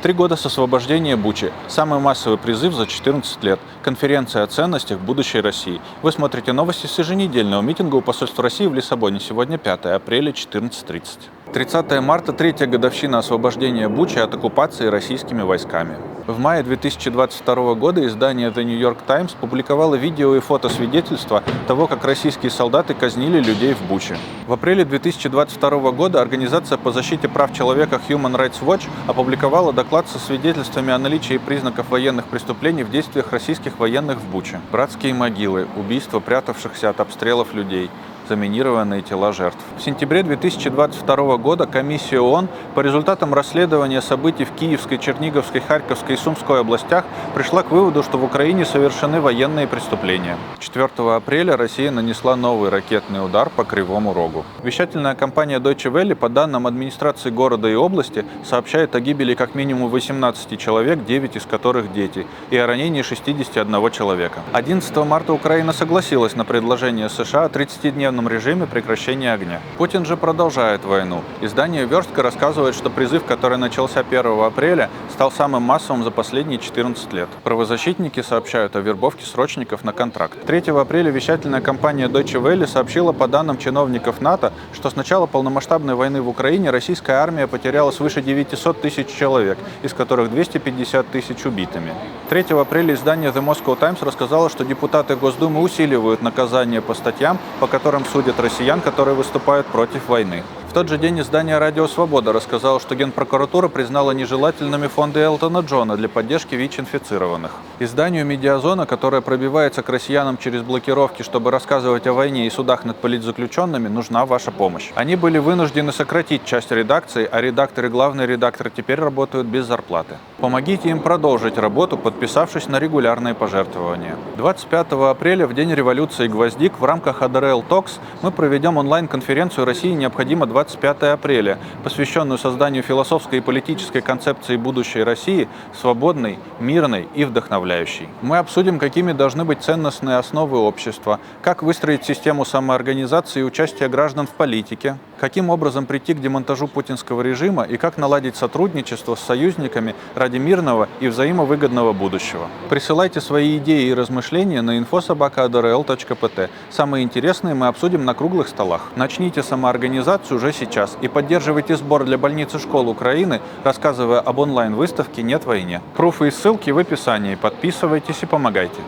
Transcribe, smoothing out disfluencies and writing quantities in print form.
3 года с освобождения Бучи. Самый массовый призыв за 14 лет. Конференция о ценностях будущей России. Вы смотрите новости с еженедельного митинга у посольства России в Лиссабоне. Сегодня 5 апреля, 14:30. 30 марта, третья годовщина освобождения Бучи от оккупации российскими войсками. В мае 2022 года издание The New York Times публиковало видео и фотосвидетельства того, как российские солдаты казнили людей в Буче. В апреле 2022 года Организация по защите прав человека Human Rights Watch опубликовала доклад со свидетельствами о наличии признаков военных преступлений в действиях российских военных в Буче. Братские могилы, убийства прятавшихся от обстрелов людей, заминированные тела жертв. В сентябре 2022 года комиссия ООН по результатам расследования событий в Киевской, Черниговской, Харьковской и Сумской областях пришла к выводу, что в Украине совершены военные преступления. 4 апреля Россия нанесла новый ракетный удар по Кривому Рогу. Вещательная компания Deutsche Welle, по данным администрации города и области, сообщает о гибели как минимум 18 человек, 9 из которых дети, и о ранении 61 человека. 11 марта Украина согласилась на предложение США о 30-дневном режиме прекращения огня. Путин же продолжает войну. Издание «Верстка» рассказывает, что призыв, который начался 1 апреля, стал самым массовым за последние 14 лет. Правозащитники сообщают о вербовке срочников на контракт. 3 апреля вещательная компания Deutsche Welle сообщила по данным чиновников НАТО, что с начала полномасштабной войны в Украине российская армия потеряла свыше 900 тысяч человек, из которых 250 тысяч убитыми. 3 апреля издание The Moscow Times рассказало, что депутаты Госдумы усиливают наказания по статьям, по которым судят россиян, которые выступают против войны. В тот же день издание «Радио Свобода» рассказало, что Генпрокуратура признала нежелательными фонды Элтона Джона для поддержки ВИЧ-инфицированных. Изданию «Медиазона», которое пробивается к россиянам через блокировки, чтобы рассказывать о войне и судах над политзаключенными, нужна ваша помощь. Они были вынуждены сократить часть редакции, а редактор и главный редактор теперь работают без зарплаты. Помогите им продолжить работу, подписавшись на регулярные пожертвования. 25 апреля, в день революции Гвоздик, в рамках ADRL Talks мы проведем онлайн-конференцию «России необходимо 25 апреля», посвященную созданию философской и политической концепции будущей России, свободной, мирной и вдохновляющей. Мы обсудим, какими должны быть ценностные основы общества, как выстроить систему самоорганизации и участия граждан в политике, каким образом прийти к демонтажу путинского режима и как наладить сотрудничество с союзниками ради мирного и взаимовыгодного будущего. Присылайте свои идеи и размышления на info@adrl.pt. Самые интересные мы обсудим на круглых столах. Начните самоорганизацию уже сейчас и поддерживайте сбор для больницы школ Украины, рассказывая об онлайн-выставке «Нет войне». Пруфы и ссылки в описании. Подписывайтесь и помогайте.